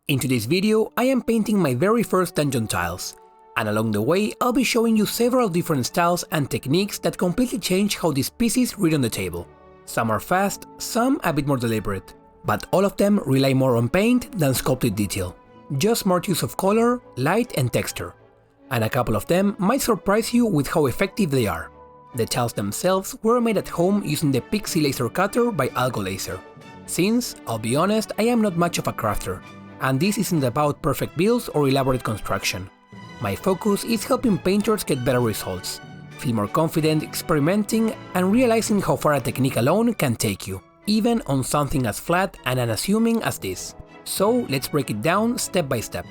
In today's video, I am painting my very first dungeon tiles, and along the way I'll be showing you several different styles and techniques that completely change how these pieces read on the table. Some are fast, some a bit more deliberate, but all of them rely more on paint than sculpted detail. Just smart use of color, light and texture. And a couple of them might surprise you with how effective they are. The tiles themselves were made at home using the Pixie Laser Cutter by Algo Laser. Since, I'll be honest, I am not much of a crafter, and this isn't about perfect builds or elaborate construction. My focus is helping painters get better results, feel more confident experimenting and realizing how far a technique alone can take you, even on something as flat and unassuming as this. So let's break it down step by step.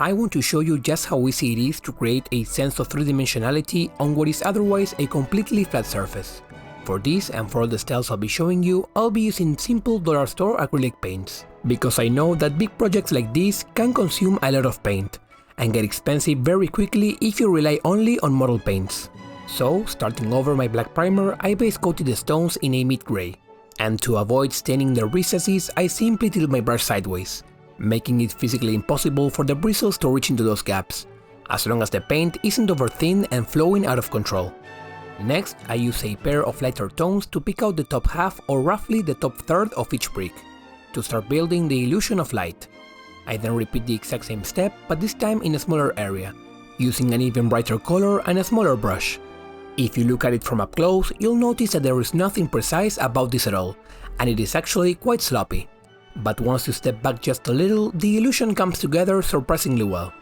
I want to show you just how easy it is to create a sense of three-dimensionality on what is otherwise a completely flat surface. For this and for all the styles I'll be showing you, I'll be using simple dollar store acrylic paints, because I know that big projects like this can consume a lot of paint and get expensive very quickly if you rely only on model paints. So, starting over my black primer, I base coated the stones in a mid-gray, and to avoid staining the recesses, I simply tilt my brush sideways, making it physically impossible for the bristles to reach into those gaps, as long as the paint isn't over thin and flowing out of control. Next, I use a pair of lighter tones to pick out the top half or roughly the top third of each brick, to start building the illusion of light. I then repeat the exact same step, but this time in a smaller area, using an even brighter color and a smaller brush. If you look at it from up close, you'll notice that there is nothing precise about this at all, and it is actually quite sloppy. But once you step back just a little, the illusion comes together surprisingly well.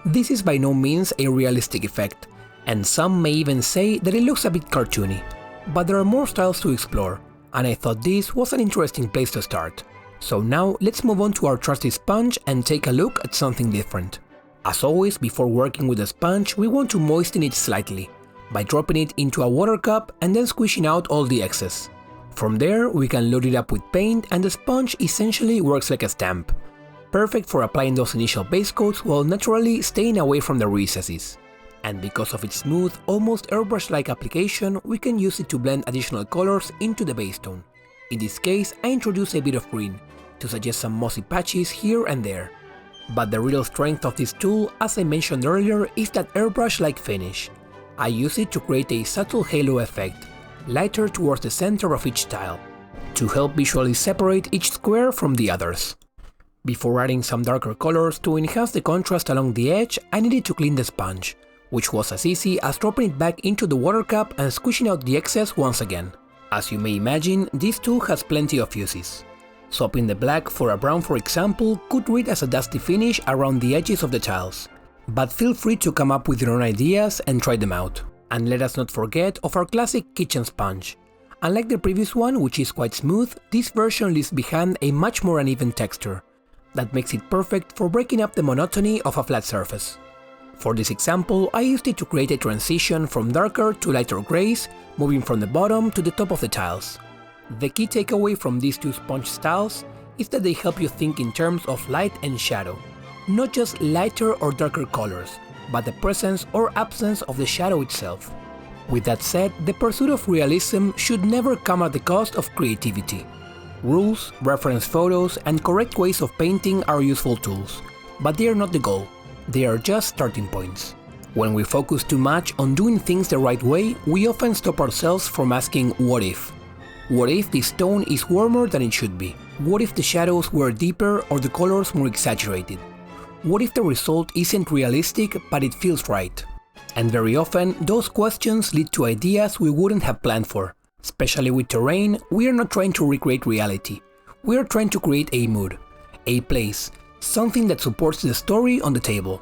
This is by no means a realistic effect, and some may even say that it looks a bit cartoony. But there are more styles to explore, and I thought this was an interesting place to start. So now let's move on to our trusty sponge and take a look at something different. As always, before working with the sponge, we want to moisten it slightly, by dropping it into a water cup and then squishing out all the excess. From there, we can load it up with paint and the sponge essentially works like a stamp. Perfect for applying those initial base coats while naturally staying away from the recesses. And because of its smooth, almost airbrush-like application, we can use it to blend additional colors into the base tone. In this case, I introduce a bit of green, to suggest some mossy patches here and there. But the real strength of this tool, as I mentioned earlier, is that airbrush-like finish. I use it to create a subtle halo effect, lighter towards the center of each tile, to help visually separate each square from the others. Before adding some darker colors to enhance the contrast along the edge, I needed to clean the sponge, which was as easy as dropping it back into the water cup and squishing out the excess once again. As you may imagine, this tool has plenty of uses. Swapping the black for a brown, for example, could read as a dusty finish around the edges of the tiles. But feel free to come up with your own ideas and try them out. And let us not forget of our classic kitchen sponge. Unlike the previous one, which is quite smooth, this version leaves behind a much more uneven texture that makes it perfect for breaking up the monotony of a flat surface. For this example, I used it to create a transition from darker to lighter grays, moving from the bottom to the top of the tiles. The key takeaway from these two sponge styles is that they help you think in terms of light and shadow, not just lighter or darker colors, but the presence or absence of the shadow itself. With that said, the pursuit of realism should never come at the cost of creativity. Rules, reference photos, and correct ways of painting are useful tools, but they are not the goal. They are just starting points. When we focus too much on doing things the right way, we often stop ourselves from asking what if. What if this tone is warmer than it should be? What if the shadows were deeper or the colors more exaggerated? What if the result isn't realistic but it feels right? And very often, those questions lead to ideas we wouldn't have planned for. Especially with terrain, we are not trying to recreate reality. We are trying to create a mood, a place, something that supports the story on the table.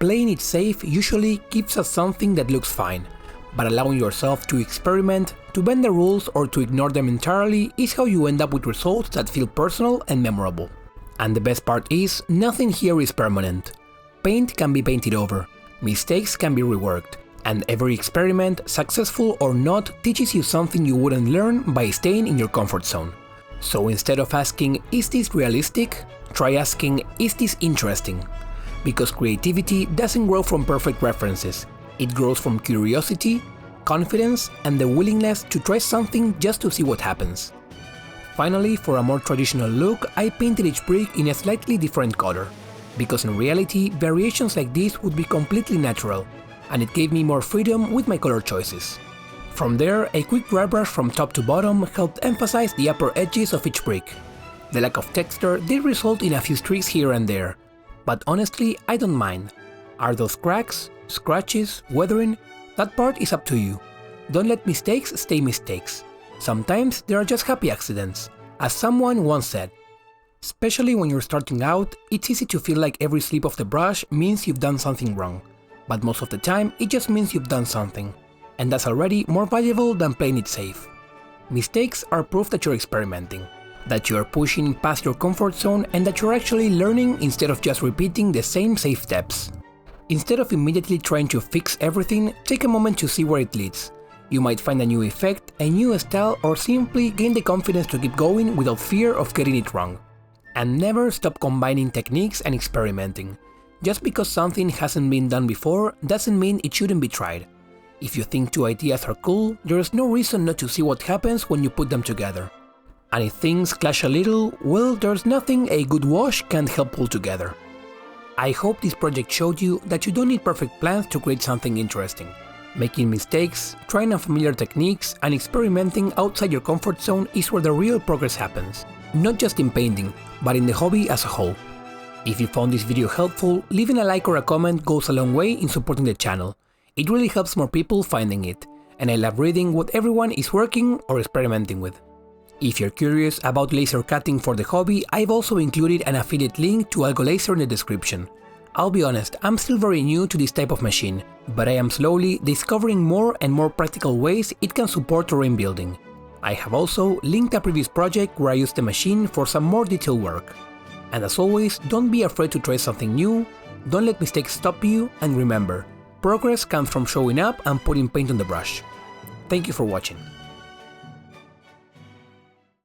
Playing it safe usually gives us something that looks fine, but allowing yourself to experiment, to bend the rules or to ignore them entirely is how you end up with results that feel personal and memorable. And the best part is, nothing here is permanent. Paint can be painted over, mistakes can be reworked, and every experiment, successful or not, teaches you something you wouldn't learn by staying in your comfort zone. So instead of asking, is this realistic? Try asking, is this interesting? Because creativity doesn't grow from perfect references, it grows from curiosity, confidence, and the willingness to try something just to see what happens. Finally, for a more traditional look, I painted each brick in a slightly different color, because in reality, variations like this would be completely natural, and it gave me more freedom with my color choices. From there, a quick dry brush from top to bottom helped emphasize the upper edges of each brick. The lack of texture did result in a few streaks here and there, but honestly, I don't mind. Are those cracks, scratches, weathering? That part is up to you. Don't let mistakes stay mistakes. Sometimes they are just happy accidents, as someone once said. Especially when you're starting out, it's easy to feel like every slip of the brush means you've done something wrong, but most of the time it just means you've done something, and that's already more valuable than playing it safe. Mistakes are proof that you're experimenting, that you are pushing past your comfort zone and that you're actually learning instead of just repeating the same safe steps. Instead of immediately trying to fix everything, take a moment to see where it leads. You might find a new effect, a new style, or simply gain the confidence to keep going without fear of getting it wrong. And never stop combining techniques and experimenting. Just because something hasn't been done before doesn't mean it shouldn't be tried. If you think two ideas are cool, there is no reason not to see what happens when you put them together. And if things clash a little, well, there's nothing a good wash can't help pull together. I hope this project showed you that you don't need perfect plans to create something interesting. Making mistakes, trying unfamiliar techniques, and experimenting outside your comfort zone is where the real progress happens. Not just in painting, but in the hobby as a whole. If you found this video helpful, leaving a like or a comment goes a long way in supporting the channel. It really helps more people finding it, and I love reading what everyone is working or experimenting with. If you're curious about laser cutting for the hobby, I've also included an affiliate link to Algo Laser in the description. I'll be honest, I'm still very new to this type of machine, but I am slowly discovering more and more practical ways it can support terrain building. I have also linked a previous project where I used the machine for some more detailed work. And as always, don't be afraid to try something new, don't let mistakes stop you, and remember, progress comes from showing up and putting paint on the brush. Thank you for watching.